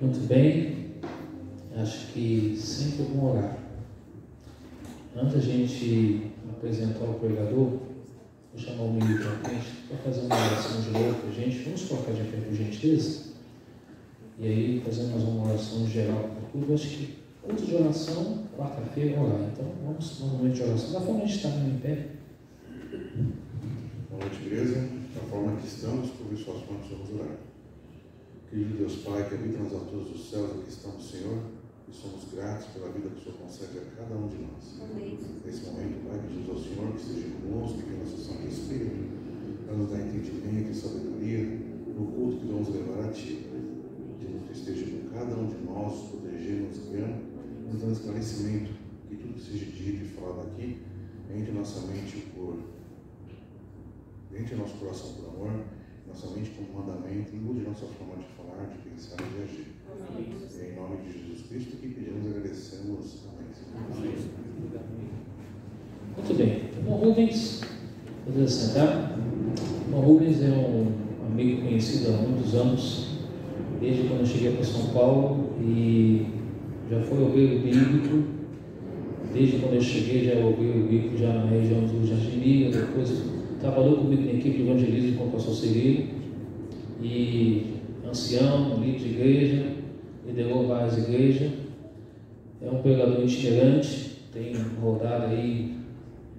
Muito bem, acho que sempre é bom orar. Antes da gente apresentar o pregador, vou chamar o meio para frente para fazer uma oração de novo para a gente. Vamos colocar de pé por gentileza? E aí fazemos uma oração geral para tudo. Acho que culto de oração, quarta-feira, orar. Então vamos no momento de oração. Da forma que a gente está em pé. Boa noite, igreja. Da forma que estamos, por isso suas mãos vamos orar. Querido Deus Pai, que habita nas alturas dos céus, aqui estamos, Senhor, e somos gratos pela vida que o Senhor concede a cada um de nós. Amém. Nesse momento, Pai, pedimos ao Senhor que esteja conosco, que a nossa Santo Espírito, para nos dar entendimento e sabedoria no culto que vamos levar a Ti. Pedimos que esteja com cada um de nós, protegendo-nos, guiando, nos dando esclarecimento, que tudo que seja dito e falado aqui, entre nossa mente entre nosso coração por amor, nossa mente como mandamento, e mude nossa forma de falar, de pensar e de agir. Amém. Em nome de Jesus Cristo que pedimos e agradecemos. Amém. Muito bem. Irmão Rubens, poder sentar. Irmão Rubens é um amigo conhecido há muitos anos, desde quando eu cheguei para São Paulo, e já foi obreiro bíblico. Desde quando eu cheguei, já é obreiro bíblico, já na região do Jardim Mira. Depois trabalhou comigo na equipe de evangelismo com o pastor Cirilo, e ancião, líder de igreja, liderou várias igrejas, é um pregador itinerante, tem rodado aí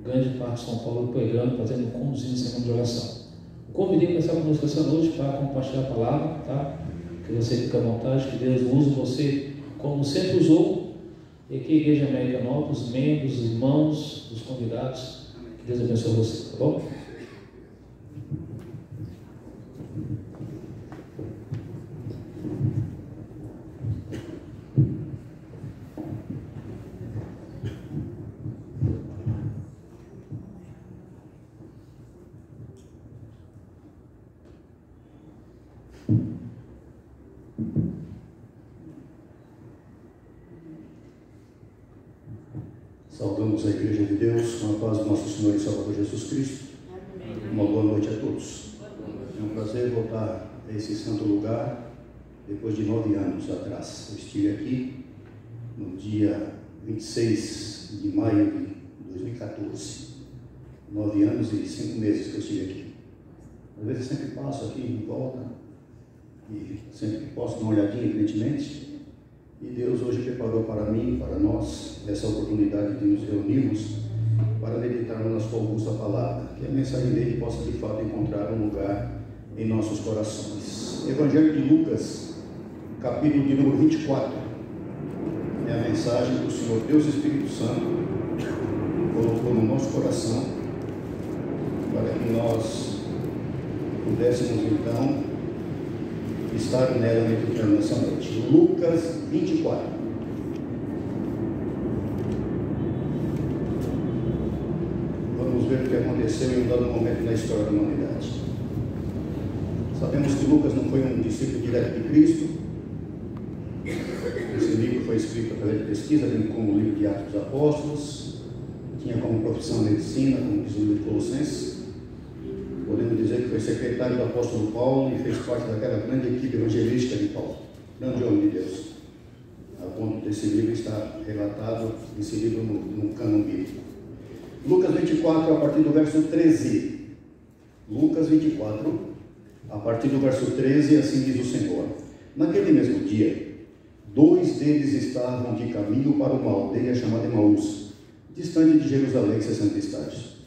grande parte de São Paulo pregando, conduzindo semana de oração. Convidei para estar conosco essa noite para compartilhar a palavra, tá? Que você fique à vontade, que Deus use você como sempre usou, e que a Igreja Americanópolis, os membros, os irmãos, os convidados, que Deus abençoe você, tá bom? Saudamos a Igreja de Deus com a paz do nosso Senhor e Salvador Jesus Cristo. Amém. Uma boa noite a todos. É um prazer voltar a esse santo lugar depois de 9 anos atrás. Eu estive aqui no dia 26 de maio de 2014. 9 anos e 5 meses que eu estive aqui. Às vezes eu sempre passo aqui em volta e sempre que posso dar uma olhadinha evidentemente. E Deus hoje preparou para mim, para nós, essa oportunidade de nos reunirmos para meditarmos na sua augusta palavra, que a mensagem dele possa de fato encontrar um lugar em nossos corações. Evangelho de Lucas, capítulo de número 24, é a mensagem que o Senhor Deus Espírito Santo colocou no nosso coração para que nós pudéssemos então estar nela meditando nessa noite. Lucas 24. Vamos ver o que aconteceu em um dado momento na história da humanidade. Sabemos que Lucas não foi um discípulo direto de Cristo. Esse livro foi escrito através de pesquisa, como o livro de Atos dos Apóstolos. Tinha como profissão medicina, como diz o livro de Colossenses. Podemos dizer que foi secretário do apóstolo Paulo e fez parte daquela grande equipe evangelística de Paulo. Grande homem de Deus. A ponto desse livro está relatado, inserido no cânon bíblico. Lucas 24, a partir do verso 13. Lucas 24, a partir do verso 13, assim diz o Senhor. Naquele mesmo dia, 2 deles estavam de caminho para uma aldeia chamada Emaús, distante de Jerusalém, 60 estádios.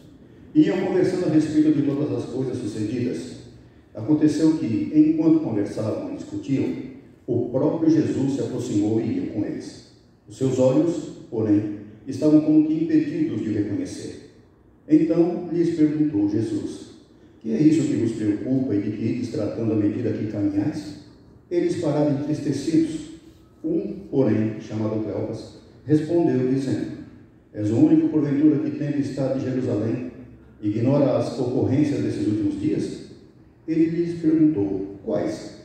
Iam conversando a respeito de todas as coisas sucedidas. Aconteceu que, enquanto conversavam e discutiam, o próprio Jesus se aproximou e ia com eles. Os seus olhos, porém, estavam como que impedidos de reconhecer. Então lhes perguntou Jesus: que é isso que vos preocupa e de que ides tratando à medida que caminhais? Eles pararam entristecidos. Um, porém, chamado Cleopas, respondeu dizendo: és o único porventura que tem estado de Jerusalém? Ignora as ocorrências desses últimos dias? Ele lhes perguntou: quais?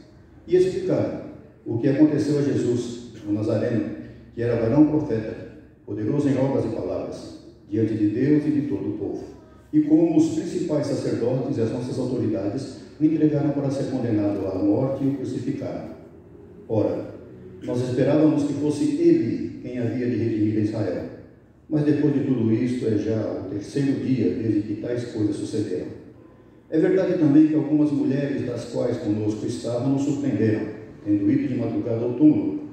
E explicaram o que aconteceu a Jesus, o Nazareno, que era varão profeta, poderoso em obras e palavras, diante de Deus e de todo o povo. E como os principais sacerdotes e as nossas autoridades o entregaram para ser condenado à morte e o crucificaram. Ora, Nós esperávamos que fosse ele quem havia de redimir Israel. Mas depois de tudo isto, é já o terceiro dia desde que tais coisas sucederam. É verdade também que algumas mulheres das quais conosco estavam nos surpreenderam, tendo ido de madrugada ao túmulo,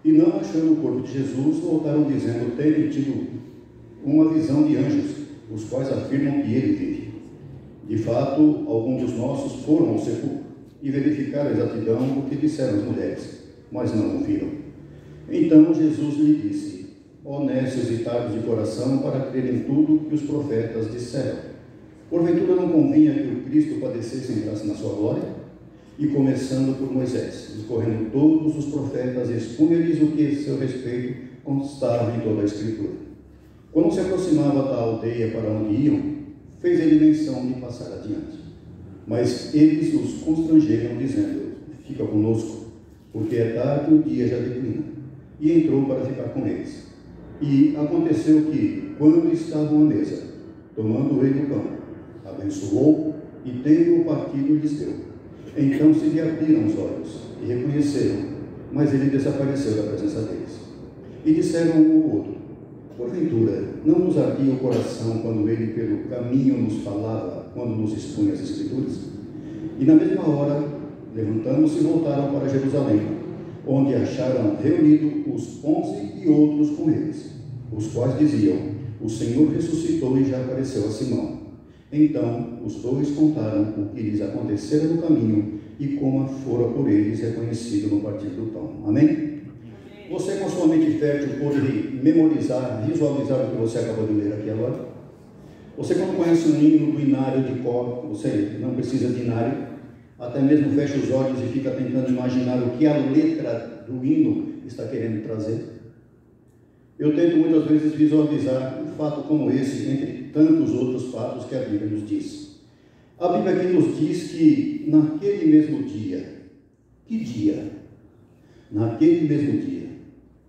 e não achando o corpo de Jesus, voltaram dizendo terem tido uma visão de anjos, os quais afirmam que ele vive. De fato, alguns dos nossos foram ao sepulcro e verificaram a exatidão do que disseram as mulheres, mas não o viram. Então Jesus lhe disse: honestos e tardos de coração, para crer em tudo que os profetas disseram. Porventura não convinha que o Cristo padecesse e entrasse na sua glória? E começando por Moisés, discorrendo todos os profetas, expunha-lhes o que a seu respeito constava em toda a Escritura. Quando se aproximava da aldeia para onde iam, fez ele menção de passar adiante. Mas eles os constrangeram, dizendo: fica conosco, porque é tarde e o dia já declina. E entrou para ficar com eles. E aconteceu que, quando estavam à mesa, tomando ele o pão, abençoou e, tendo-o partido, lhes deu. Então se lhe abriram os olhos e reconheceram, mas ele desapareceu da presença deles. E disseram um ao outro: porventura, não nos ardia o coração quando ele pelo caminho nos falava, quando nos expunha as Escrituras? E na mesma hora, levantando-se, voltaram para Jerusalém, onde acharam reunido os 11 e outros com eles, os quais diziam: o Senhor ressuscitou e já apareceu a Simão. Então os dois contaram o que lhes acontecera no caminho e como fora por eles reconhecido no partir do pão. Amém? Você, com sua mente fértil, pode memorizar, visualizar o que você acabou de ler aqui agora? Você, quando conhece um hino do inário de cor, você não precisa de inário, até mesmo fecha os olhos e fica tentando imaginar o que a letra do hino está querendo trazer. Eu tento muitas vezes visualizar um fato como esse, entre tantos outros fatos que a Bíblia nos diz. A Bíblia aqui nos diz que naquele mesmo dia, que dia? Naquele mesmo dia,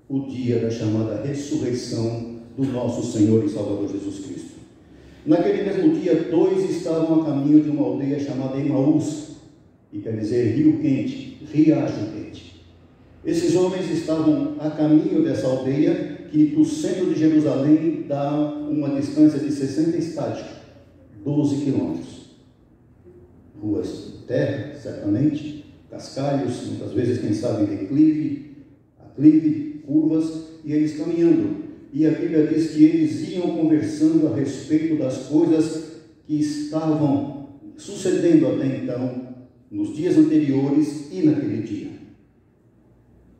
o dia da chamada ressurreição do nosso Senhor e Salvador Jesus Cristo. Naquele mesmo dia, dois estavam a caminho de uma aldeia chamada Emaús, e quer dizer rio quente, riacho quente. Esses homens estavam a caminho dessa aldeia, que do centro de Jerusalém dá uma distância de 60 estádios, 12 quilômetros. Ruas de terra, certamente, cascalhos, muitas vezes, quem sabe, declive, aclive, curvas, e eles caminhando. E a Bíblia diz que eles iam conversando a respeito das coisas que estavam sucedendo até então, nos dias anteriores e naquele dia.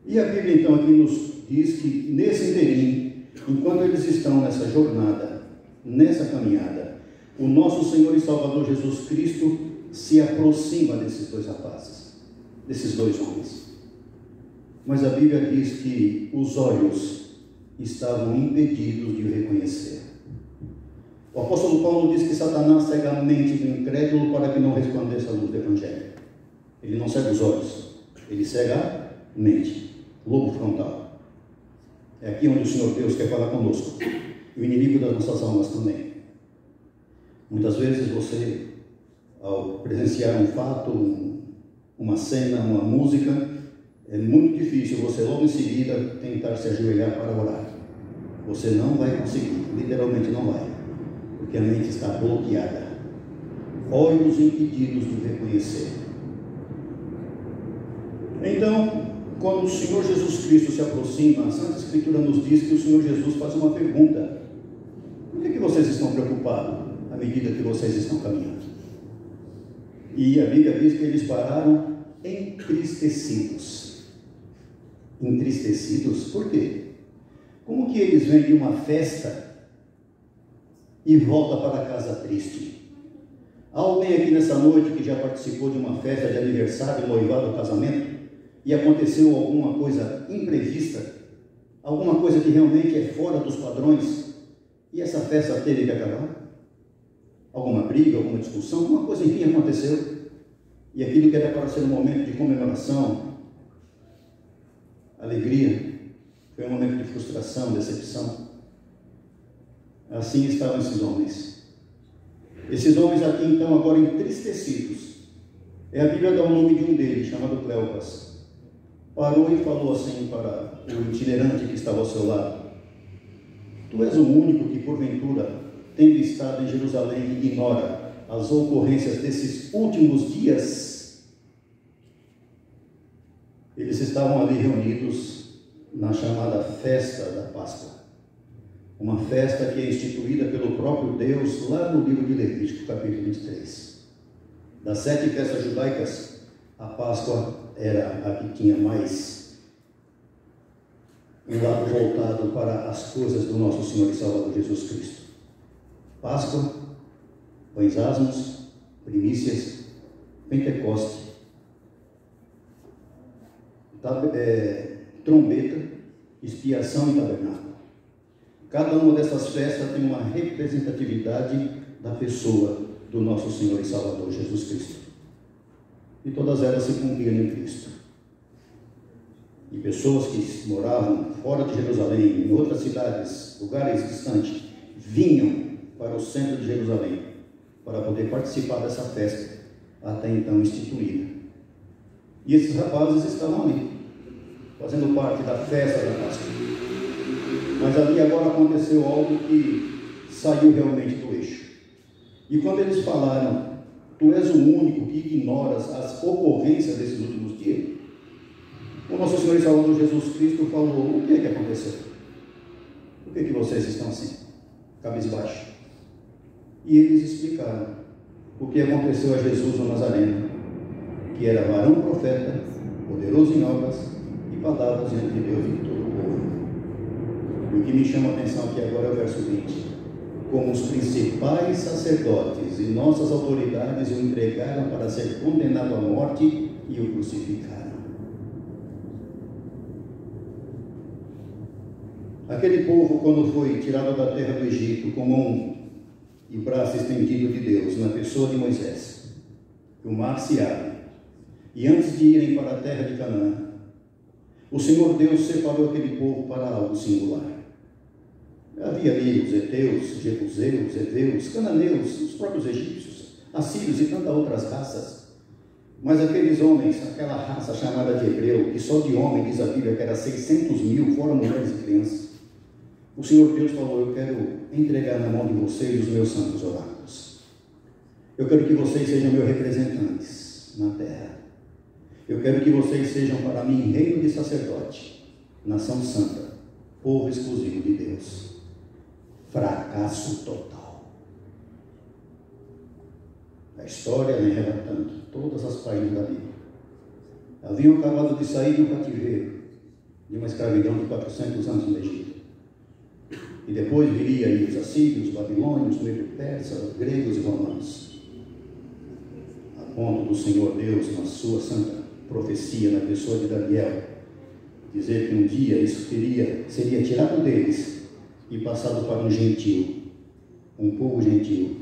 E a Bíblia então aqui nos diz que nesse interim, enquanto eles estão nessa jornada, nessa caminhada, o nosso Senhor e Salvador Jesus Cristo se aproxima desses dois rapazes, desses dois homens. Mas a Bíblia diz que os olhos estavam impedidos de o reconhecer. O apóstolo Paulo diz que Satanás cega a mente do incrédulo para que não resplandeça a luz do Evangelho. Ele não cega os olhos, ele cega a mente, lobo frontal. É aqui onde o Senhor Deus quer falar conosco, e o inimigo das nossas almas também. Muitas vezes você, ao presenciar um fato, uma cena, uma música, é muito difícil você logo em seguida tentar se ajoelhar para orar. Você não vai conseguir, literalmente não vai, porque a mente está bloqueada, olhos impedidos de reconhecer. Então, quando o Senhor Jesus Cristo se aproxima, a Santa Escritura nos diz que o Senhor Jesus faz uma pergunta: por que vocês estão preocupados à medida que vocês estão caminhando? E a Bíblia diz que eles pararam entristecidos. Entristecidos? Por quê? Como que eles vêm de uma festa e voltam para casa triste? Há alguém aqui nessa noite que já participou de uma festa de aniversário, noivado ou casamento, e aconteceu alguma coisa imprevista, alguma coisa que realmente é fora dos padrões, e essa festa teve que acabar? Alguma briga, alguma discussão, alguma coisa enfim aconteceu, e aquilo que era para ser um momento de comemoração, alegria, foi um momento de frustração, decepção. Assim estavam esses homens. Esses homens aqui então agora entristecidos. A Bíblia dá o nome de um deles, chamado Cleopas. parou e falou assim para o itinerante que estava ao seu lado: tu és o único que, porventura, tendo estado em Jerusalém, ignora as ocorrências desses últimos dias? Eles estavam ali reunidos na chamada festa da Páscoa, uma festa que é instituída pelo próprio Deus lá no livro de Levítico, capítulo 23. Das 7 festas judaicas, a Páscoa era a que tinha mais um lado voltado para as coisas do nosso Senhor e Salvador Jesus Cristo. Páscoa, pães asmos, primícias, Pentecoste, trombeta, expiação e tabernáculo. Cada uma dessas festas tem uma representatividade da pessoa do nosso Senhor e Salvador Jesus Cristo. E todas elas se cumpriam em Cristo. E pessoas que moravam fora de Jerusalém, em outras cidades, lugares distantes, vinham para o centro de Jerusalém para poder participar dessa festa até então instituída. E esses rapazes estavam ali, fazendo parte da festa da Páscoa. Mas ali agora aconteceu algo que saiu realmente do eixo. E quando eles falaram: tu és o único que ignoras as ocorrências desses últimos dias, o nosso Senhor e Salvador Jesus Cristo falou: o que é que aconteceu? Por que vocês estão assim, cabisbaixo? E eles explicaram o que aconteceu a Jesus o Nazareno, que era varão profeta, poderoso em obras e palavras diante de Deus e de todo o povo. E o que me chama a atenção aqui agora é o verso 20. Como os principais sacerdotes e nossas autoridades o entregaram para ser condenado à morte e o crucificaram. Aquele povo, quando foi tirado da terra do Egito com mão e braço estendido de Deus, na pessoa de Moisés, o mar se abre, e antes de irem para a terra de Canaã, o Senhor Deus separou aquele povo para algo singular. Havia ali os heteus, jebuseus, heveus, cananeus, os próprios egípcios, assírios e tantas outras raças. Mas aqueles homens, aquela raça chamada de hebreu, que só de homem diz a Bíblia que era 600 mil, fora mulheres e crianças, o Senhor Deus falou: eu quero entregar na mão de vocês os meus santos oráculos. Eu quero que vocês sejam meus representantes na terra. Eu quero que vocês sejam para mim reino de sacerdote, nação santa, povo exclusivo de Deus. Fracasso total. A história vem relatando todas as páginas da Bíblia. Haviam acabado de sair de um cativeiro, de uma escravidão de 400 anos no Egito. E depois viria aí os assírios, os babilônios, os medo-persas, os gregos e romanos. A ponto do Senhor Deus, na sua santa profecia, na pessoa de Daniel, dizer que um dia isso seria tirado deles e passado para um gentio, um povo gentio,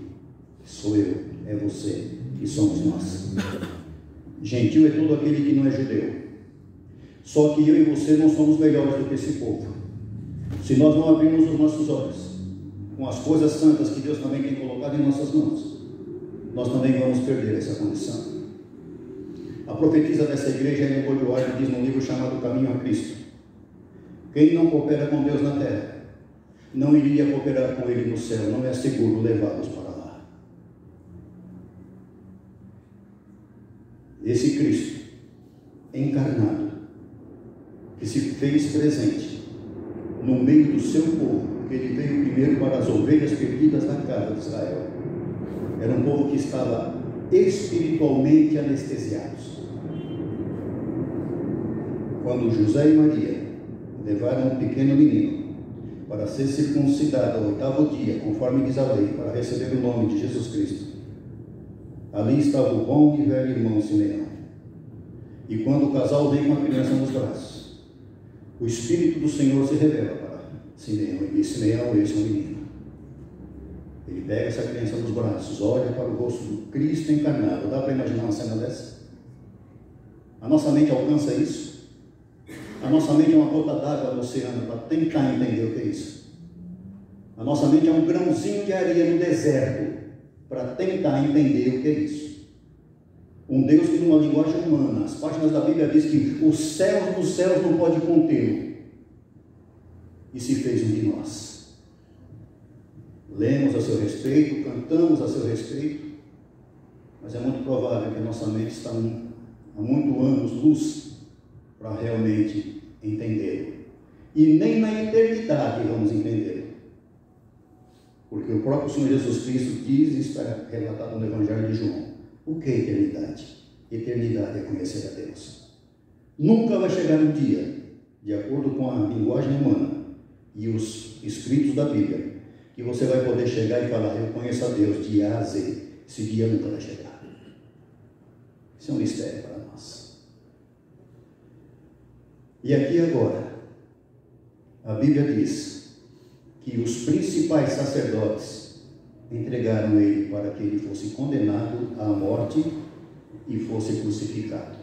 que sou eu, é você, que somos nós. Gentio é todo aquele que não é judeu. Só que eu e você não somos melhores do que esse povo. Se nós não abrirmos os nossos olhos com as coisas santas que Deus também tem colocado em nossas mãos, nós também vamos perder essa condição. A profetisa dessa igreja, Ellen Boyd White, diz num livro chamado Caminho a Cristo: quem não coopera com Deus na terra não iria cooperar com Ele no céu, não é seguro levá-los para lá. Esse Cristo encarnado, que se fez presente no meio do seu povo, porque Ele veio primeiro para as ovelhas perdidas na casa de Israel, era um povo que estava espiritualmente anestesiados. Quando José e Maria levaram um pequeno menino para ser circuncidado ao 8º dia, conforme diz a lei, para receber o nome de Jesus Cristo, ali estava o bom e velho irmão Simeão. E quando o casal vem com a criança nos braços, o Espírito do Senhor se revela para Simeão e diz: Simeão, esse é o menino. Ele pega essa criança nos braços, olha para o rosto do Cristo encarnado. Dá para imaginar uma cena dessa? A nossa mente alcança isso? A nossa mente é uma gota d'água no oceano para tentar entender o que é isso. A nossa mente é um grãozinho de areia no deserto para tentar entender o que é isso. Um Deus que, numa linguagem humana, as páginas da Bíblia diz que os céus dos céus não pode contê-lo, e se fez um de nós. Lemos a seu respeito, cantamos a seu respeito, mas é muito provável que a nossa mente está há muitos anos luz para realmente entendê-lo. E nem na eternidade vamos entendê-lo. Porque o próprio Senhor Jesus Cristo diz, e está relatado no Evangelho de João: o que é eternidade? Eternidade é conhecer a Deus. Nunca vai chegar um dia, de acordo com a linguagem humana e os escritos da Bíblia, que você vai poder chegar e falar: eu conheço a Deus de A a Z. Esse dia nunca vai chegar. Isso é um mistério para nós. E aqui agora, a Bíblia diz que os principais sacerdotes entregaram ele para que ele fosse condenado à morte e fosse crucificado.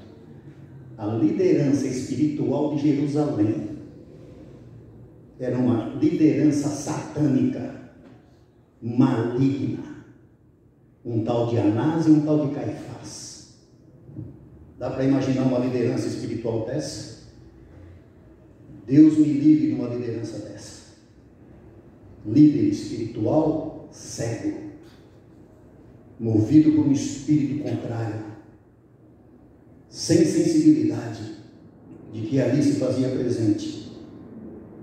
A liderança espiritual de Jerusalém era uma liderança satânica, maligna. Um tal de Anás e um tal de Caifás. Dá para imaginar uma liderança espiritual dessa? Deus me livre de uma liderança dessa. Líder espiritual cego, movido por um espírito contrário, sem sensibilidade de que ali se fazia presente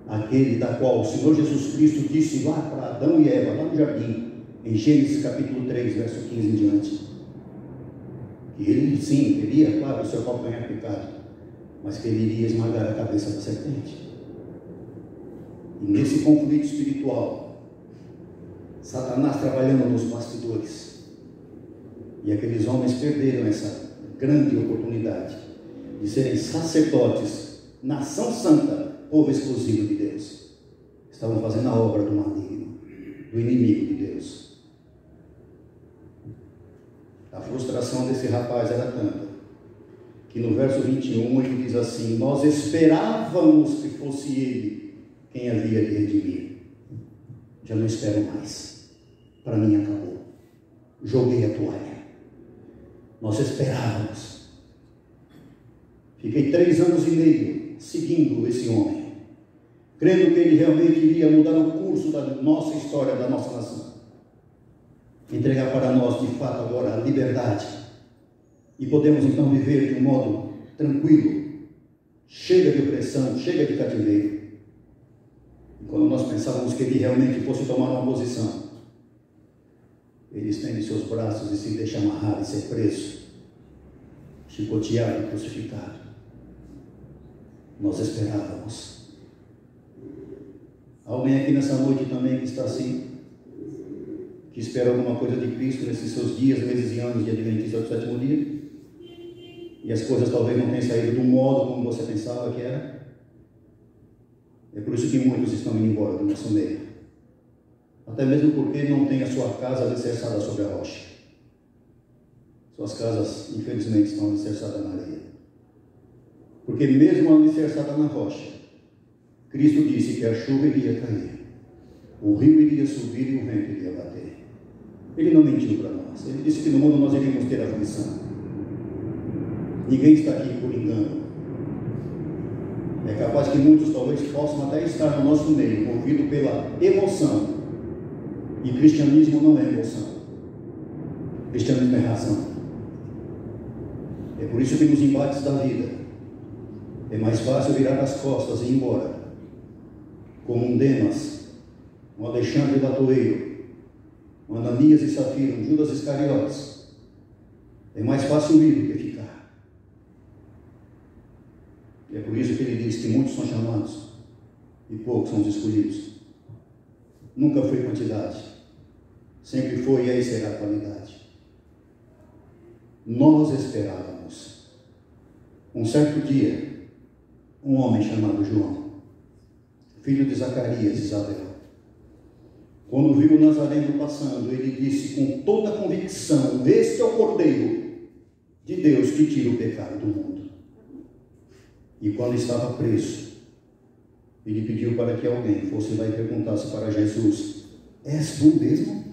aquele da qual o Senhor Jesus Cristo disse lá para Adão e Eva, lá no jardim, em Gênesis capítulo 3, verso 15 em diante, que ele sim teria, claro, o seu calcanhar picado, mas que ele iria esmagar a cabeça da serpente. E nesse conflito espiritual, Satanás trabalhando nos bastidores, e aqueles homens perderam essa grande oportunidade de serem sacerdotes, nação santa, povo exclusivo de Deus. Estavam fazendo a obra do maligno, do inimigo de Deus. A frustração desse rapaz era tanta que no verso 21 ele diz assim: nós esperávamos que fosse ele quem havia de redimir. Já não espero mais. Para mim acabou. Joguei a toalha. Nós esperávamos. Fiquei 3 anos e meio seguindo esse homem, crendo que ele realmente iria mudar o curso da nossa história, da nossa nação, entregar para nós de fato agora a liberdade, e podemos então viver de um modo tranquilo, chega de opressão, chega de cativeiro. E quando nós pensávamos que ele realmente fosse tomar uma posição, ele estende seus braços e se deixa amarrar e ser preso, chicoteado e crucificado. Nós esperávamos. Alguém aqui nessa noite também que está assim, que espera alguma coisa de Cristo nesses seus dias, meses e anos de adventista do sétimo dia, e as coisas talvez não tenham saído do modo como você pensava que era? É por isso que muitos estão indo embora do nosso meio, até mesmo porque não tem a sua casa alicerçada sobre a rocha. Suas casas, infelizmente, estão alicerçadas na areia, porque mesmo alicerçada na rocha, Cristo disse que a chuva iria cair, o rio iria subir e o vento iria bater. Ele não mentiu para nós. Ele disse que no mundo nós iríamos ter aflição. Ninguém está aqui por engano. É capaz que muitos talvez possam até estar no nosso meio, movido pela emoção. E cristianismo não é emoção. Cristianismo é razão. É por isso que nos embates da vida é mais fácil virar as costas e ir embora, como um Demas, um Alexandre Latoeiro, um Ananias e Safira, um Judas Iscariotes. É mais fácil ir do que ficar. E é por isso que ele diz que muitos são chamados e poucos são os escolhidos. Nunca foi quantidade, sempre foi e aí será qualidade. Nós esperávamos. Um certo dia, um homem chamado João, filho de Zacarias e Isabel, quando viu o Nazareno passando, ele disse com toda a convicção: este é o Cordeiro de Deus que tira o pecado do mundo. E quando estava preso, ele pediu para que alguém fosse lá e perguntasse para Jesus: és tu mesmo?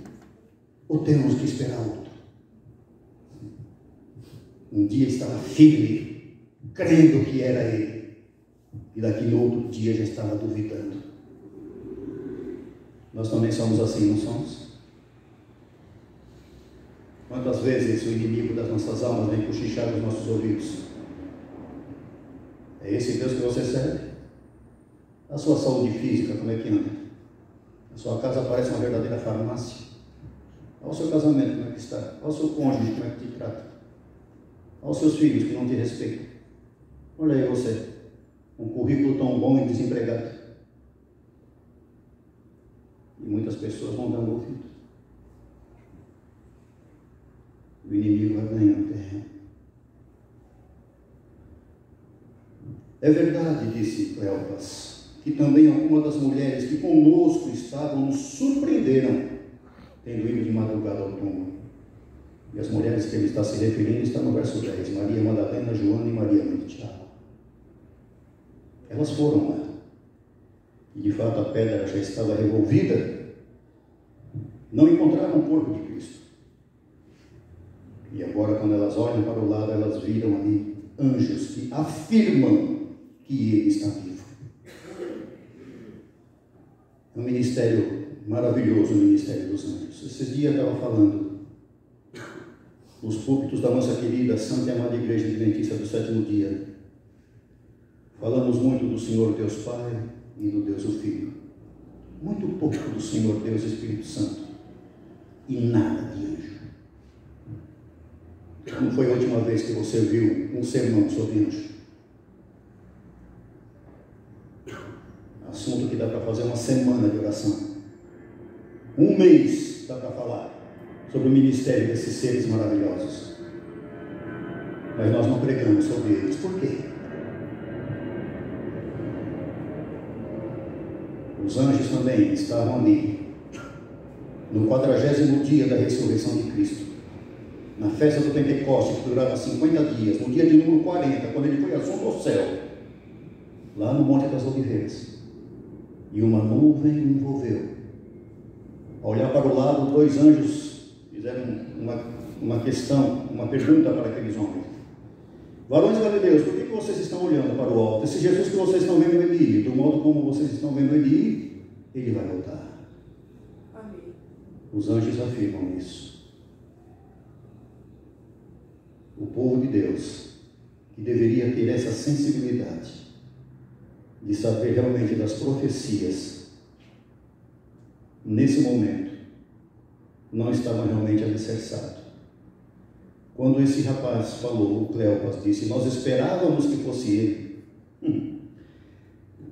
Ou temos que esperar outro? Um dia estava firme, crendo que era ele, e daqui no outro dia já estava duvidando. Nós também somos assim, não somos? Quantas vezes o inimigo das nossas almas vem cochichar nos nossos ouvidos? É esse Deus que você serve? A sua saúde física, como é que anda? A sua casa parece uma verdadeira farmácia. Olha o seu casamento, como é que está? Olha o seu cônjuge, como é que te trata? Olha os seus filhos que não te respeitam. Olha aí você, um currículo tão bom e desempregado. E muitas pessoas não dão ouvido. O inimigo vai ganhando terreno. É verdade, disse Cleopas, que também algumas das mulheres que conosco estavam nos surpreenderam, tendo ido de madrugada ao túmulo. E as mulheres que ele está se referindo estão no verso 10, Maria Madalena, Joana e Maria mãe de Tiago. Elas foram lá. E de fato a pedra já estava revolvida. Não encontraram o corpo de Cristo. E agora, quando elas olham para o lado, elas viram ali anjos que afirmam que ele está vivo. É um ministério maravilhoso, o ministério dos anjos. Esses dias eu estava falando nos púlpitos da nossa querida Santa e Amada Igreja Adventista do Sétimo Dia. Falamos muito do Senhor Deus Pai e do Deus o Filho. Muito pouco do Senhor Deus Espírito Santo. E nada de anjo. Como foi a última vez que você viu um sermão sobre anjo? Assunto que dá para fazer uma semana de oração. Um mês dá para falar sobre o ministério desses seres maravilhosos. Mas nós não pregamos sobre eles. Por quê? Os anjos também estavam ali, no 40º dia da ressurreição de Cristo, na festa do Pentecostes, que durava 50 dias, no dia de número 40, quando ele foi assunto ao céu, lá no Monte das Oliveiras, e uma nuvem o envolveu. Ao olhar para o lado, 2 anjos fizeram uma questão, uma pergunta para aqueles homens: varões galileus, por que vocês estão olhando para o alto? Esse Jesus que vocês estão vendo ele ir, do modo como vocês estão vendo ele ir, ele vai voltar. Amém. Os anjos afirmam isso. O povo de Deus, que deveria ter essa sensibilidade de saber realmente das profecias, nesse momento, não estava realmente alicerçado. Quando esse rapaz falou, o Cleopas disse, nós esperávamos que fosse ele.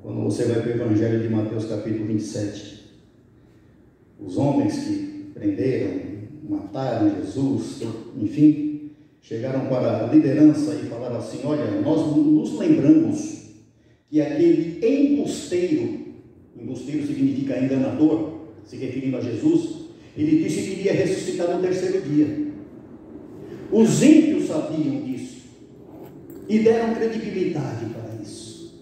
Quando você vai para o Evangelho de Mateus capítulo 27, os homens que prenderam, mataram Jesus, enfim, chegaram para a liderança e falaram assim, olha, nós nos lembramos que aquele embusteiro significa enganador, se referindo a Jesus, ele disse que iria ressuscitar no 3º dia. Os ímpios sabiam disso e deram credibilidade para isso.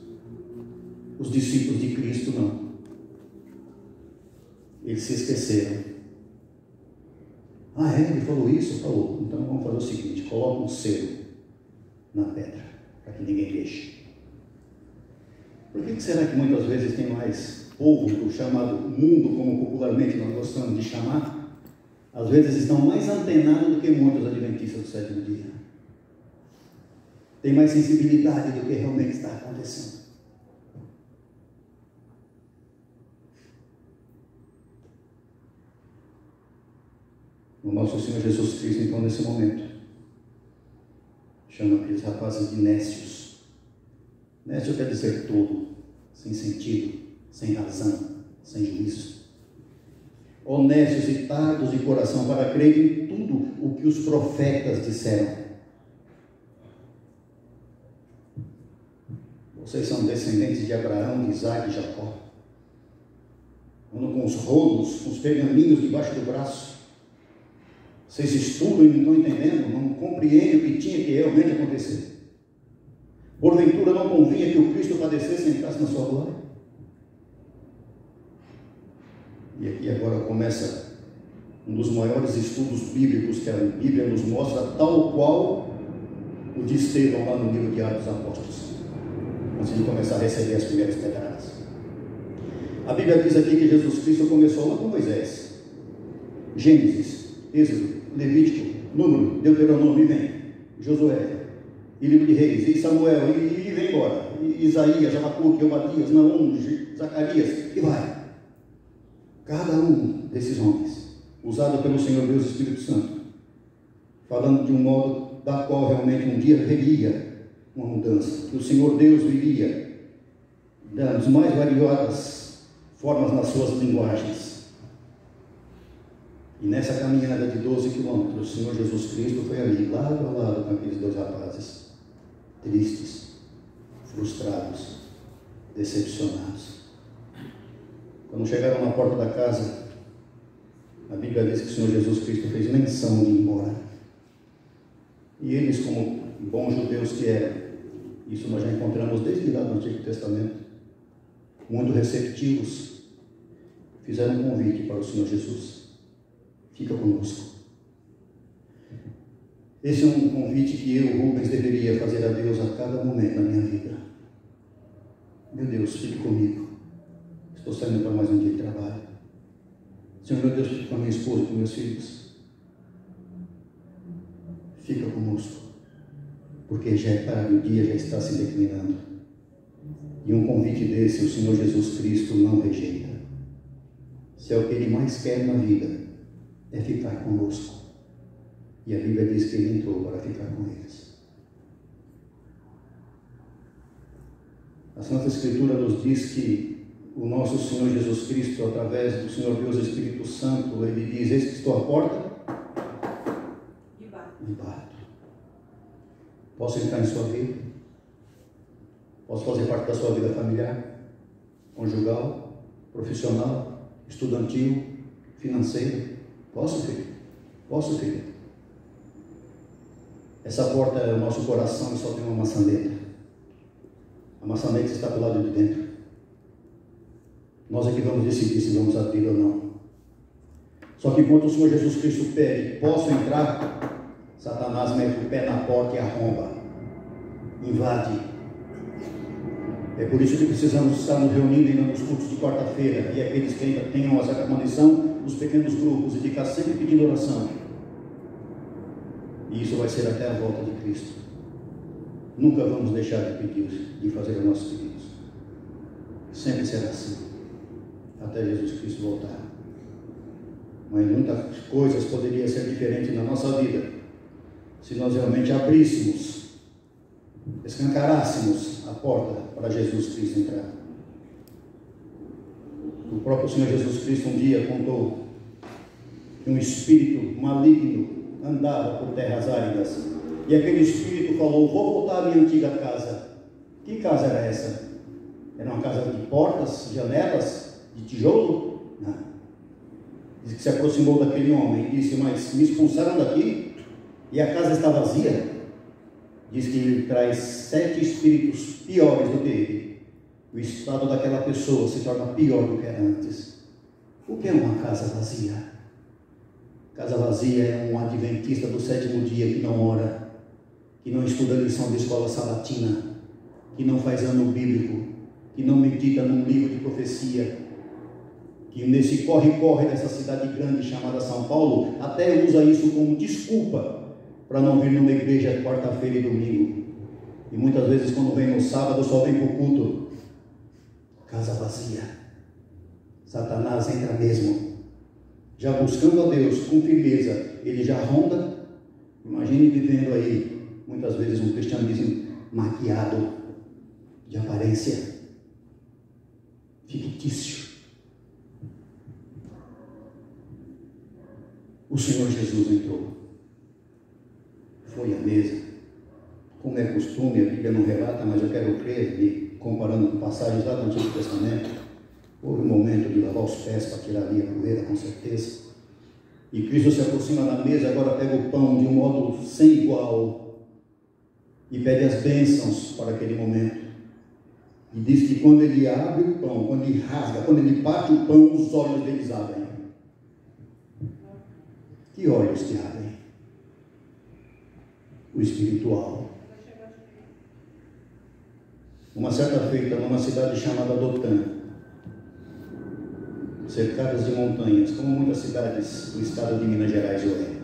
Os discípulos de Cristo não. Eles se esqueceram. Ah, ele falou isso? Falou. Então vamos fazer o seguinte, coloca um selo na pedra, para que ninguém veja. Por que será que muitas vezes tem mais povo do chamado mundo, como popularmente nós gostamos de chamar, às vezes estão mais antenados do que muitos adventistas do sétimo dia? Tem mais sensibilidade do que realmente está acontecendo. O nosso Senhor Jesus Cristo, então, nesse momento, chama aqueles rapazes de nécios. Nécio quer dizer todo, sem sentido, sem razão, sem juízo. Honestos e tardos de coração para crer em tudo o que os profetas disseram. Vocês são descendentes de Abraão, de Isaac e Jacó. Andam com os rolos, com os pergaminhos debaixo do braço. Vocês estudam e não estão entendendo, não compreendem o que tinha que realmente acontecer. Porventura não convinha que o Cristo padecesse e entrasse na sua glória? E aqui agora começa um dos maiores estudos bíblicos que a Bíblia nos mostra, tal qual do de Estevão lá no livro de Atos dos Apóstolos, antes de começar a receber as primeiras pedradas. A Bíblia diz aqui que Jesus Cristo começou lá com Moisés. Gênesis, Êxodo, Levítico, Número, Deuteronômio, e vem. Josué, e livro de Reis, e Samuel, e vem embora. E Isaías, Abacuque, Obadias, Naum, Zacarias, e vai. Cada um desses homens, usado pelo Senhor Deus Espírito Santo, falando de um modo da qual realmente um dia haveria uma mudança, que o Senhor Deus viria das mais variadas formas nas suas linguagens. E nessa caminhada de 12 quilômetros, o Senhor Jesus Cristo foi ali, lado a lado com aqueles dois rapazes, tristes, frustrados, decepcionados. Quando chegaram na porta da casa, a Bíblia diz que o Senhor Jesus Cristo fez menção de ir embora. E eles, como bons judeus que eram, isso nós já encontramos desde lá no Antigo Testamento, muito receptivos, fizeram um convite para o Senhor Jesus: fica conosco. Esse é um convite que eu, Rubens, deveria fazer a Deus a cada momento da minha vida. Meu Deus, fique comigo. Estou saindo para mais um dia de trabalho. Senhor, meu Deus, fique com a minha esposa e com meus filhos. Fica conosco, porque já é tarde, o dia já está se declinando. E um convite desse o Senhor Jesus Cristo não rejeita. Se é o que Ele mais quer na vida, é ficar conosco. E a Bíblia diz que Ele entrou para ficar com eles. A Santa Escritura nos diz que o nosso Senhor Jesus Cristo, através do Senhor Deus Espírito Santo, Ele diz: eis que estou à porta e bato. Posso entrar em sua vida? Posso fazer parte da sua vida familiar, conjugal, profissional, estudantil, financeira? Posso, filho? Posso, filho? Essa porta é o nosso coração e só tem uma maçaneta. A maçaneta está do lado de dentro. Nós é que vamos decidir se vamos abrir ou não. Só que enquanto o Senhor Jesus Cristo pede: posso entrar? Satanás mete o pé na porta e arromba, invade. É por isso que precisamos estar nos reunindo ainda nos cultos de quarta-feira, e aqueles que ainda tenham essa condição, nos pequenos grupos, e ficar sempre pedindo oração. E isso vai ser até a volta de Cristo. Nunca vamos deixar de pedir, de fazer os nossos pedidos. Sempre será assim, até Jesus Cristo voltar. Mas muitas coisas poderiam ser diferentes na nossa vida, se nós realmente abríssemos, escancarássemos a porta para Jesus Cristo entrar. O próprio Senhor Jesus Cristo um dia contou que um espírito maligno andava por terras áridas, e aquele espírito falou: vou voltar à minha antiga casa. Que casa era essa? Era uma casa de portas, janelas, de tijolo? Não. Diz que se aproximou daquele homem e disse: mas me expulsaram daqui e a casa está vazia? Diz que ele traz 7 espíritos piores do que ele. O estado daquela pessoa se torna pior do que era antes. O que é uma casa vazia? Casa vazia é um adventista do 7º dia que não ora, que não estuda a lição de escola sabatina, que não faz ano bíblico, que não medita num livro de profecia, que nesse corre-corre dessa cidade grande chamada São Paulo, até usa isso como desculpa para não vir numa igreja quarta-feira e domingo. E muitas vezes quando vem no sábado só vem para o culto. Casa vazia. Satanás entra mesmo. Já buscando a Deus com firmeza, ele já ronda. Imagine vivendo aí, muitas vezes, um cristianismo maquiado, de aparência, fictício. O Senhor Jesus entrou, foi à mesa, como é costume, a Bíblia não relata, mas eu quero crer, e comparando com passagens lá do Antigo Testamento, houve um momento de lavar os pés para tirar ali a poeira, com certeza. E Cristo se aproxima da mesa, agora pega o pão de um modo sem igual e pede as bênçãos para aquele momento. E diz que quando ele abre o pão, quando ele rasga, quando ele parte o pão, os olhos deles abrem. Que olhos que abrem? O espiritual. Uma certa feita, numa cidade chamada Dotã, cercadas de montanhas, como muitas cidades do estado de Minas Gerais hoje.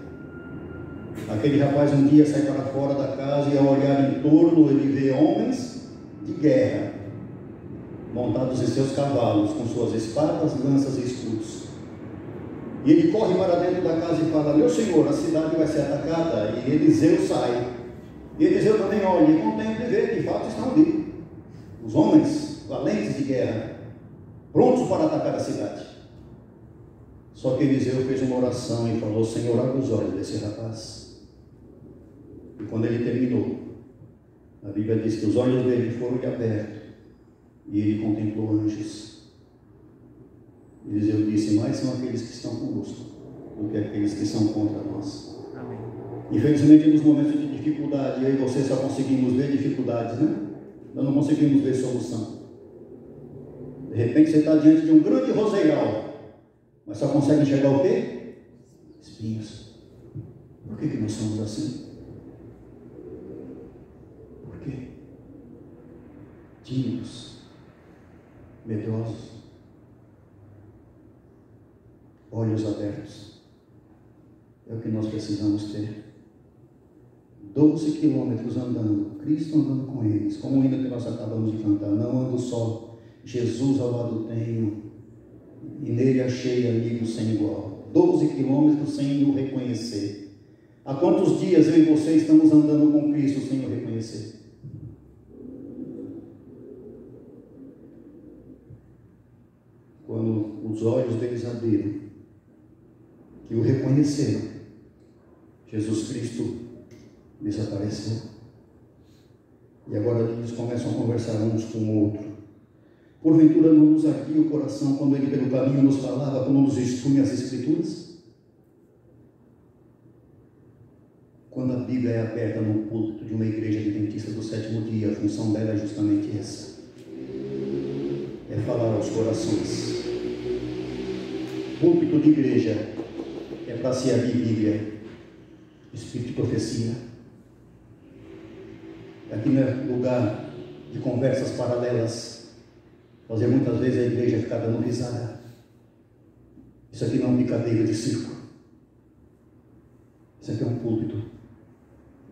Aquele rapaz um dia sai para fora da casa e, ao olhar em torno, ele vê homens de guerra, montados em seus cavalos, com suas espadas, lanças e escudos. E ele corre para dentro da casa e fala: meu senhor, a cidade vai ser atacada. E Eliseu sai. E Eliseu também olha e contempla e vê que de fato estão ali os homens valentes de guerra, prontos para atacar a cidade. Só que Eliseu fez uma oração e falou: Senhor, abre os olhos desse rapaz. E quando ele terminou, a Bíblia diz que os olhos dele foram abertos e ele contemplou anjos. Eliseu disse: mais são aqueles que estão conosco do que aqueles que são contra nós. Amém. Infelizmente, nos momentos de dificuldade, eu e você só conseguimos ver dificuldades, né? Nós não conseguimos ver solução. De repente você está diante de um grande roseiral, mas só consegue enxergar o quê? Espinhos. Por que nós somos assim? Por quê? Tímidos, medrosos, olhos abertos. É o que nós precisamos ter. 12 quilômetros andando, Cristo andando com eles, como ainda que nós acabamos de cantar. Não ando só, Jesus ao lado tenho, e nele achei amigos sem igual. 12 quilômetros sem o reconhecer. Há quantos dias eu e você estamos andando com Cristo sem o reconhecer? Quando os olhos deles abriram, que o reconheceram, Jesus Cristo desapareceu. E agora eles começam a conversar uns com o outro. Porventura não nos ardia o coração quando ele pelo caminho nos falava, quando nos expunha as Escrituras? Quando a Bíblia é aberta no púlpito de uma igreja adventista do sétimo dia, a função dela é justamente essa: é falar aos corações. Púlpito de igreja é para se abrir Bíblia, Espírito de profecia. Aqui não é lugar de conversas paralelas, fazer muitas vezes a igreja ficar dando risada. Isso aqui não é um picadeiro de circo. Isso aqui é um púlpito.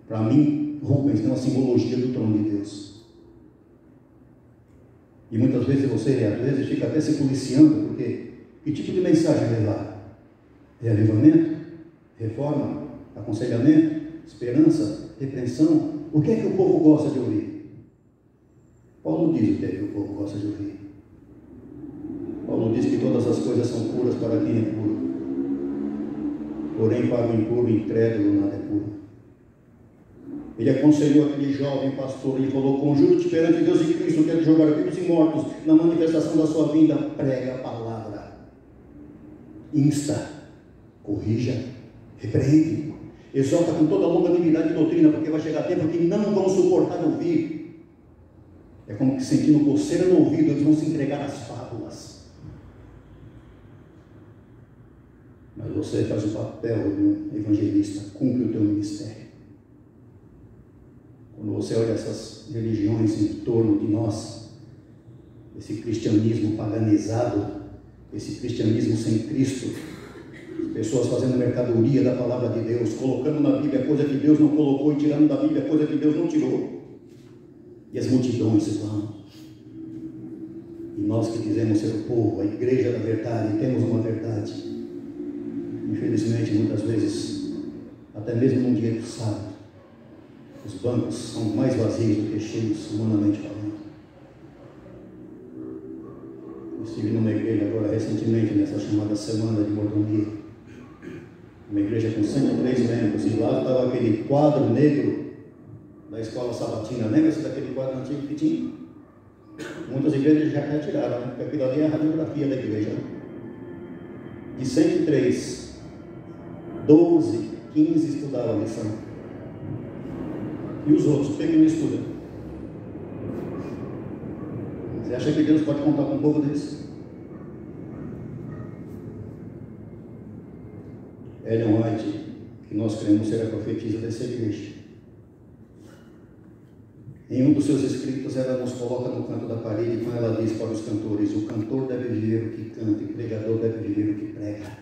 Para mim, Rubens tem uma simbologia do trono de Deus. E muitas vezes você, às vezes, fica até se policiando, porque que tipo de mensagem levar? Reavivamento? Reforma? Aconselhamento? Esperança? Repreensão? O que é que o povo gosta de ouvir? Paulo diz o que é que o povo gosta de ouvir. Paulo diz que todas as coisas são puras para quem é puro. Porém, para o impuro e incrédulo, nada é puro. Ele aconselhou aquele jovem pastor, ele falou: conjuro-te perante Deus e Cristo, que é de jogar vivos e mortos, na manifestação da sua vinda, prega a palavra, insta, corrija, repreende, exorta com toda a longanimidade e doutrina, porque vai chegar tempo que não vão suportar ouvir. É como que sentindo coceira no ouvido, eles vão se entregar às fábulas. Mas você faz o papel de um evangelista, cumpre o teu ministério. Quando você olha essas religiões em torno de nós, esse cristianismo paganizado, esse cristianismo sem Cristo, pessoas fazendo mercadoria da palavra de Deus, colocando na Bíblia coisa que Deus não colocou e tirando da Bíblia coisa que Deus não tirou. E as multidões vão. E nós que dizemos ser o povo, a igreja da verdade, temos uma verdade. Infelizmente, muitas vezes, até mesmo num dia do sábado, os bancos são mais vazios do que cheios, humanamente falando. Eu estive numa igreja agora recentemente, nessa chamada Semana de Mordomia. Uma igreja com 103 membros, e lá estava aquele quadro negro da escola sabatina. Lembra-se daquele quadro antigo que tinha? Muitas igrejas já retiraram, né? Porque aquilo ali é a radiografia da igreja. De 103, 12, 15 estudaram a lição. E os outros, por que não estudam? Você acha que Deus pode contar com um povo desse? Ellen White, que nós queremos ser a profetisa dessa igreja, Em um dos seus escritos, ela nos coloca no canto da parede, quando ela diz para os cantores: o cantor deve viver o que canta, e o pregador deve viver o que prega.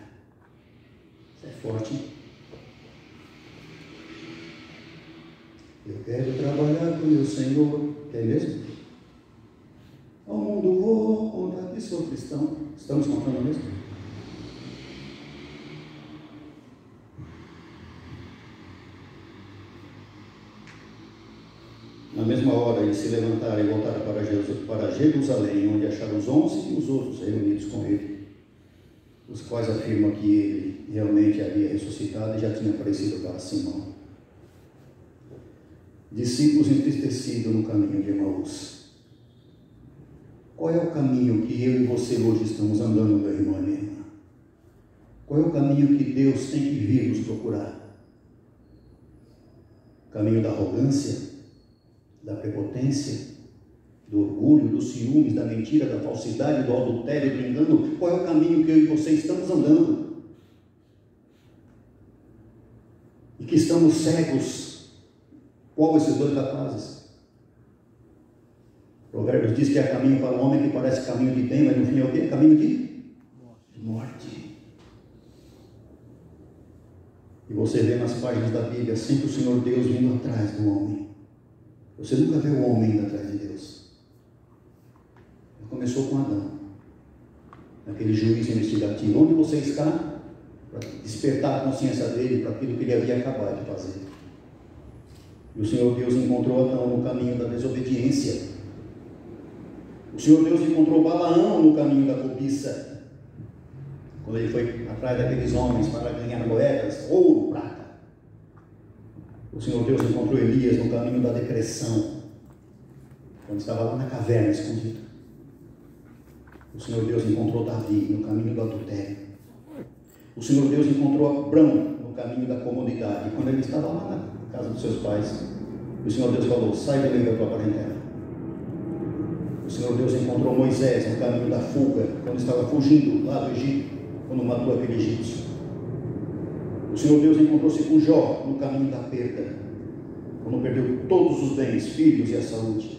Isso é forte. Eu quero trabalhar com o meu Senhor. Quer mesmo? Ao mundo vou contar que sou cristão. Estamos contando mesmo? Na mesma hora, eles se levantaram e voltaram para Jerusalém, onde acharam os 11 e os outros reunidos com ele, os quais afirmam que ele realmente havia ressuscitado e já tinha aparecido para Simão. Discípulos entristecidos no caminho de Emaús. Qual é o caminho que eu e você hoje estamos andando, meu irmão e minha irmã? Qual é o caminho que Deus tem que vir nos procurar? O caminho da arrogância, da prepotência, do orgulho, dos ciúmes, da mentira, da falsidade, do adultério, do engano? Qual é o caminho que eu e você estamos andando? E que estamos cegos. Qual esses dois rapazes? Provérbios diz que há caminho para o homem que parece caminho de bem, mas no fim é o quê? Caminho de morte. E você vê nas páginas da Bíblia sempre o Senhor Deus vindo atrás do homem. Você nunca vê o homem indo atrás de Deus. Começou com Adão, naquele juízo investigativo. Onde você está? Para despertar a consciência dele para aquilo que ele havia acabado de fazer. E o Senhor Deus encontrou Adão no caminho da desobediência. O Senhor Deus encontrou Balaão no caminho da cobiça, quando ele foi atrás daqueles homens para ganhar moedas, ouro, prata. O Senhor Deus encontrou Elias no caminho da depressão, quando estava lá na caverna escondido. O Senhor Deus encontrou Davi no caminho do adultério. O Senhor Deus encontrou Abrão no caminho da comodidade, quando ele estava lá na casa dos seus pais. O Senhor Deus falou: sai do meio da tua parentela. O Senhor Deus encontrou Moisés no caminho da fuga, quando estava fugindo lá do Egito, quando matou aquele egípcio. O Senhor Deus encontrou-se com Jó no caminho da perda, quando perdeu todos os bens, filhos e a saúde.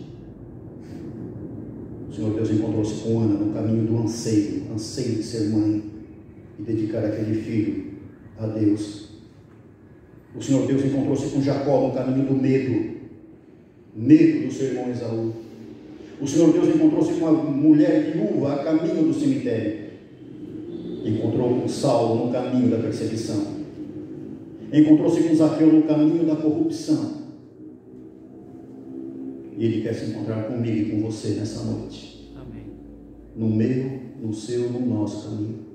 O Senhor Deus encontrou-se com Ana no caminho do anseio de ser mãe e dedicar aquele filho a Deus. O Senhor Deus encontrou-se com Jacó no caminho do medo do seu irmão Esaú. O Senhor Deus encontrou-se com a mulher viúva a caminho do cemitério. Encontrou com Saulo no caminho da perseguição. Encontrou-se com Zaqueu no caminho da corrupção. E Ele quer se encontrar comigo e com você nessa noite. Amém. No meu, no seu, no nosso caminho.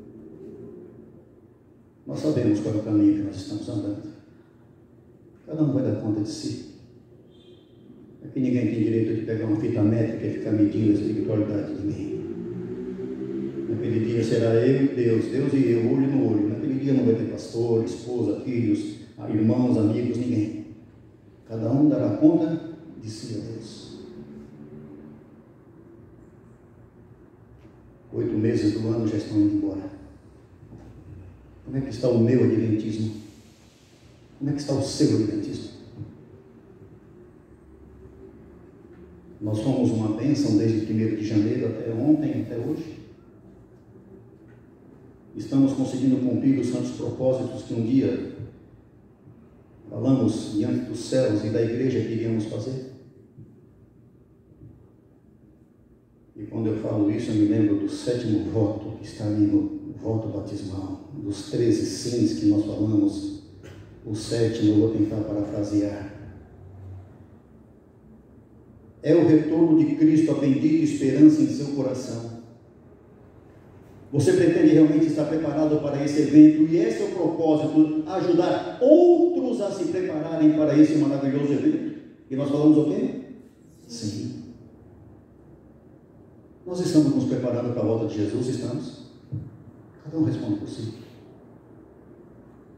Nós sabemos qual é o caminho que nós estamos andando. Cada um vai dar conta de si. Aqui ninguém tem direito de pegar uma fita métrica e ficar medindo a espiritualidade de ninguém. Naquele dia será eu e Deus, Deus e eu, olho no olho. Naquele dia não vai ter pastor, esposa, filhos, irmãos, amigos, ninguém. Cada um dará conta de si a Deus. 8 meses do ano já estão indo embora. Como é que está o meu adventismo? Como é que está o seu adventismo? Nós fomos uma bênção desde 1º de janeiro até ontem, até hoje. Estamos conseguindo cumprir os santos propósitos que um dia falamos diante dos céus e da igreja que iríamos fazer. E quando eu falo isso, eu me lembro do 7º voto que está ali no voto batismal, dos 13 sims que nós falamos. O 7º eu vou tentar parafrasear. É o retorno de Cristo, a bendita esperança em seu coração. Você pretende realmente estar preparado para esse evento, e esse é o propósito, ajudar outros a se prepararem para esse maravilhoso evento. E nós falamos o quê? Sim. Nós estamos nos preparando para a volta de Jesus, estamos? Cada um responde por si.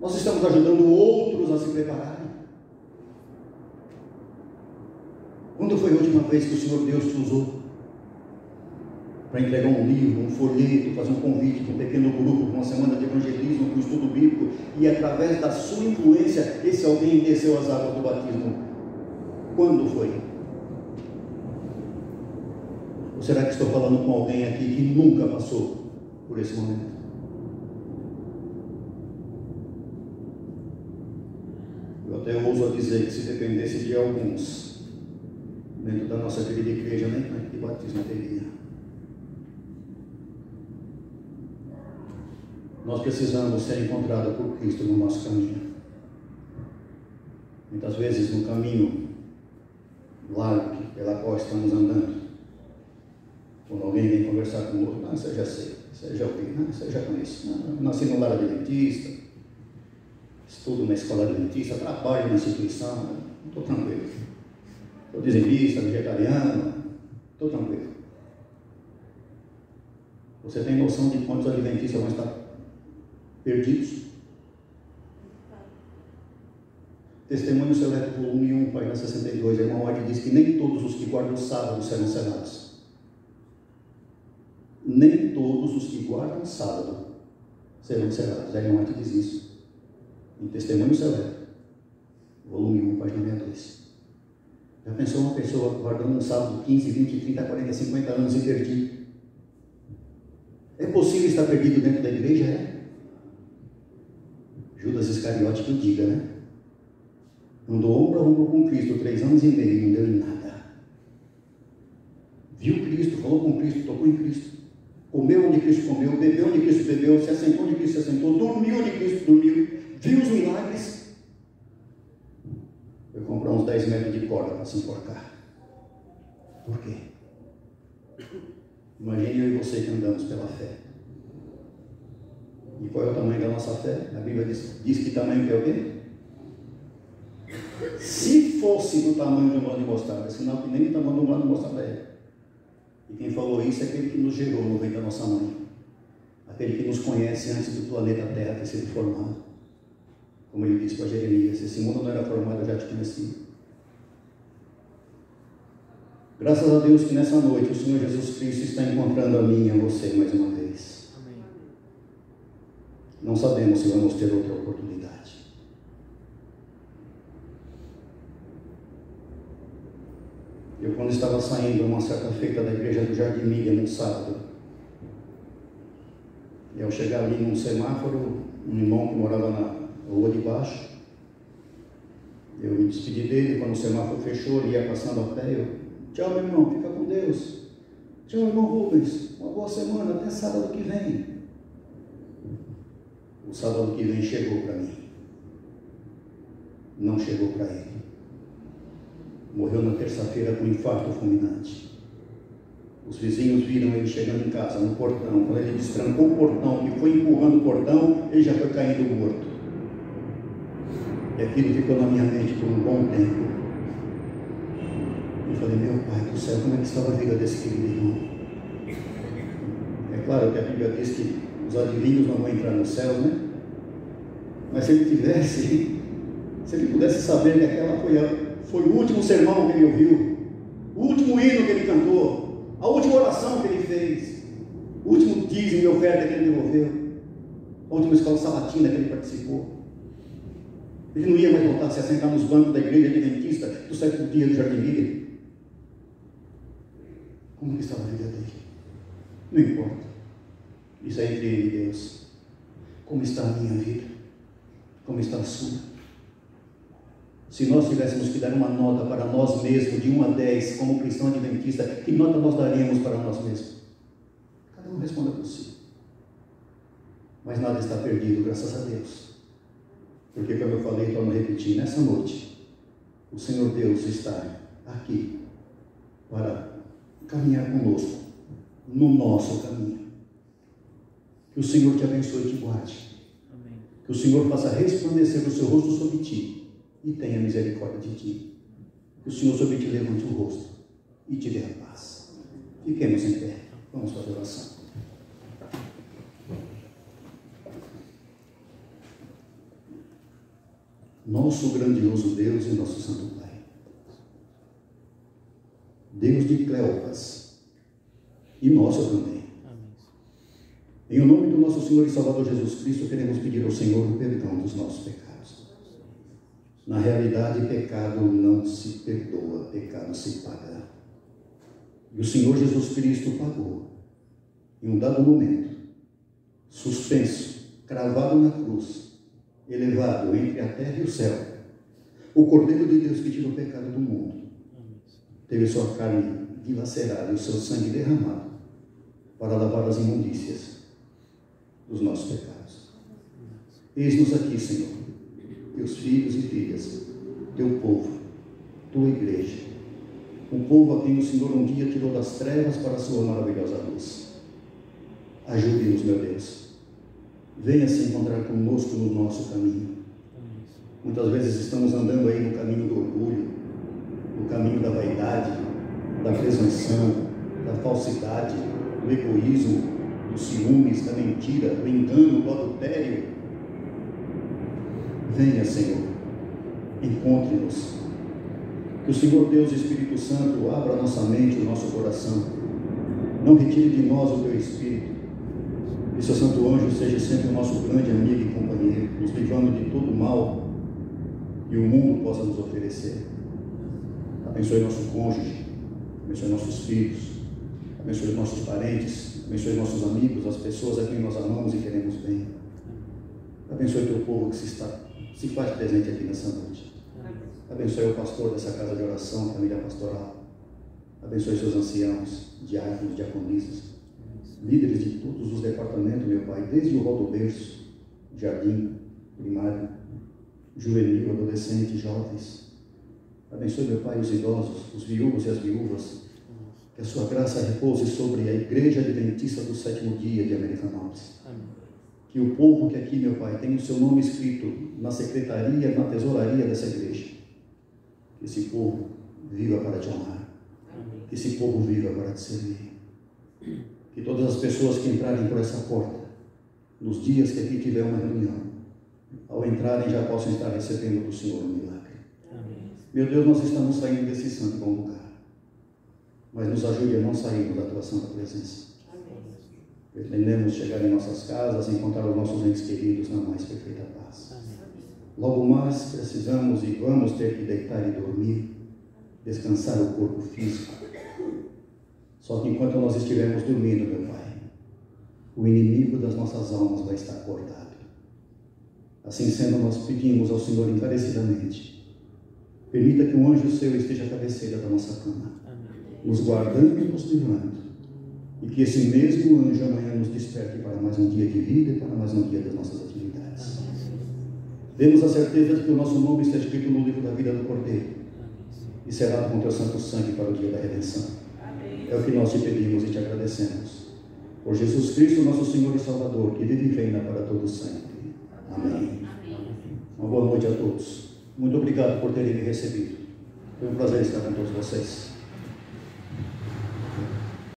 Nós estamos ajudando outros a se prepararem. Quando foi a última vez que o Senhor Deus te usou para entregar um livro, um folheto, fazer um convite para um pequeno grupo, para uma semana de evangelismo, para um estudo bíblico, e através da sua influência, esse alguém desceu as águas do batismo? Quando foi? Ou será que estou falando com alguém aqui que nunca passou por esse momento? Eu até ouso dizer que se dependesse de alguns, dentro da nossa querida igreja, nem tanque de batismo teria. Nós precisamos ser encontrados por Cristo no nosso caminho. Muitas vezes no caminho largo pela qual estamos andando, quando alguém vem conversar com o outro, não, isso eu já sei, isso eu já ouvi, não, isso eu já conheço, não, nasci no lar adventista, estudo na escola adventista, trabalho na instituição, estou tranquilo. Estou dizimista, vegetariano, estou tranquilo. Você tem noção de quantos adventistas vão estar perdidos? Testemunho Seleto, volume 1, página 62, a irmã White diz que nem todos os que guardam o sábado serão selados. Nem todos os que guardam o sábado serão selados. A irmã White diz isso em Testemunho Seleto, volume 1, página 62. Já pensou uma pessoa guardando um sábado 15, 20, 30, 40, 50 anos e perdido? É possível estar perdido dentro da igreja? É? Judas Iscariote que o diga, né? Andou ombro a ombro com Cristo 3 anos e meio, não deu em nada. Viu Cristo, falou com Cristo, tocou em Cristo. Comeu onde Cristo comeu, bebeu onde Cristo bebeu, se assentou onde Cristo se assentou, dormiu onde Cristo dormiu, viu os milagres. Foi comprar uns 10 metros de corda para se enforcar. Por quê? Imagine eu e você que andamos pela fé. E qual é o tamanho da nossa fé? A Bíblia diz que tamanho que é o quê? Se fosse do tamanho de um grão de mostarda, sinal que nem o tamanho do grão de mostarda é. E quem falou isso é aquele que nos gerou no ventre da nossa mãe. Aquele que nos conhece antes do planeta Terra ter sido formado. Como ele disse para Jeremias, esse mundo não era formado, eu já te conheci. Graças a Deus que nessa noite o Senhor Jesus Cristo está encontrando a mim e a você mais uma vez. Amém. Não sabemos se vamos ter outra oportunidade. Eu, quando estava saindo uma certa feita da igreja do Jardim Milha, no sábado, e ao chegar ali num semáforo, um irmão que morava na rua de baixo, eu me despedi dele. Quando o semáforo fechou, ele ia passando a pé, eu: tchau, meu irmão, fica com Deus. Tchau, irmão Rubens, uma boa semana, até sábado que vem. O sábado que vem chegou para mim, não chegou para ele. Morreu na terça-feira com um infarto fulminante. Os vizinhos viram ele chegando em casa, no portão. Quando ele destrancou o portão, que foi empurrando o portão, ele já foi caindo morto. E aquilo ficou na minha mente por um bom tempo. Eu falei: meu Pai do céu, como é que estava a vida desse querido irmão? É claro que a Bíblia diz que os adivinhos não vão entrar no céu, né? Mas se ele tivesse, se ele pudesse saber que aquela foi o último sermão que ele ouviu, o último hino que ele cantou, a última oração que ele fez, o último dízimo e oferta que ele devolveu, a última escola sabatina que ele participou, ele não ia mais voltar a se assentar nos bancos da igreja adventista do 7º dia do Jardim Milha. Como que estava a vida dele? Não importa. Isso é entre ele e Deus. Como está a minha vida? Como está a sua? Se nós tivéssemos que dar uma nota para nós mesmos, de 1 a 10, como cristão adventista, que nota nós daríamos para nós mesmos? Cada um responda por si. Mas nada está perdido, graças a Deus. Porque, como eu falei, torno a repetir, nessa noite, o Senhor Deus está aqui para caminhar conosco, no nosso caminho. Que o Senhor te abençoe e te guarde. Amém. Que o Senhor faça resplandecer o seu rosto sobre ti e tenha misericórdia de ti. Que o Senhor sobre ti levante o rosto e te dê a paz. Fiquemos em pé. Vamos fazer oração. Nosso grandioso Deus e nosso santo Pai, Deus de Cleopas e nosso também. Em o nome do nosso Senhor e Salvador Jesus Cristo, queremos pedir ao Senhor o perdão dos nossos pecados. Na realidade, pecado não se perdoa, pecado se paga. E o Senhor Jesus Cristo pagou, em um dado momento, suspenso, cravado na cruz, elevado entre a terra e o céu, o Cordeiro de Deus que tira o pecado do mundo, teve sua carne dilacerada e o seu sangue derramado para lavar as imundícias dos nossos pecados. Eis-nos aqui, Senhor, teus filhos e filhas, teu povo, tua igreja, um povo a quem o Senhor um dia tirou das trevas para a sua maravilhosa luz. Ajude-nos, meu Deus. Venha se encontrar conosco no nosso caminho. Muitas vezes estamos andando aí no caminho do orgulho, no caminho da vaidade, da presunção, da falsidade, do egoísmo, dos ciúmes, da mentira, do engano, do adultério. Venha, Senhor, encontre-nos. Que o Senhor Deus e Espírito Santo abra nossa mente, o nosso coração. Não retire de nós o teu Espírito. Que seu Santo Anjo seja sempre o nosso grande amigo e companheiro, nos livrando de todo mal que o mundo possa nos oferecer. Abençoe nosso cônjuge, abençoe nossos filhos, abençoe nossos parentes, abençoe nossos amigos, as pessoas a quem nós amamos e queremos bem. Abençoe teu povo que se faz presente aqui nessa noite. Abençoe o pastor dessa casa de oração, família pastoral. Abençoe seus anciãos, diáconos, diaconisas, líderes de todos os departamentos, meu Pai, desde o rol do berço, jardim, primário, juvenil, adolescente, jovens. Abençoe, meu Pai, os idosos, os viúvos e as viúvas. Que a sua graça repouse sobre a Igreja Adventista do Sétimo Dia de Americanópolis. Que o povo que aqui, meu Pai, tem o seu nome escrito na secretaria, na tesouraria dessa igreja. Que esse povo viva para te amar. Que esse povo viva para te servir. Que todas as pessoas que entrarem por essa porta, nos dias que aqui tiver uma reunião, ao entrarem já possam estar recebendo do Senhor um milagre. Amém. Meu Deus, nós estamos saindo desse santo bom lugar, mas nos ajude a não sairmos da tua santa presença. Pretendemos chegar em nossas casas e encontrar os nossos entes queridos na mais perfeita paz. Logo mais precisamos e vamos ter que deitar e dormir, descansar o corpo físico. Só que enquanto nós estivermos dormindo, meu Pai, o inimigo das nossas almas vai estar acordado. Assim sendo, nós pedimos ao Senhor encarecidamente, permita que um anjo seu esteja à cabeceira da nossa cama, nos guardando e nos livrando, e que esse mesmo anjo amanhã nos desperte para mais um dia de vida e para mais um dia das nossas atividades. Demos a certeza de que o nosso nome está escrito no livro da vida do Cordeiro e será com teu santo sangue para o dia da redenção. É o que nós te pedimos e te agradecemos. Por Jesus Cristo, nosso Senhor e Salvador, que vive e reina para todo sempre. Amém. Uma boa noite a todos. Muito obrigado por terem me recebido. Foi um prazer estar com todos vocês.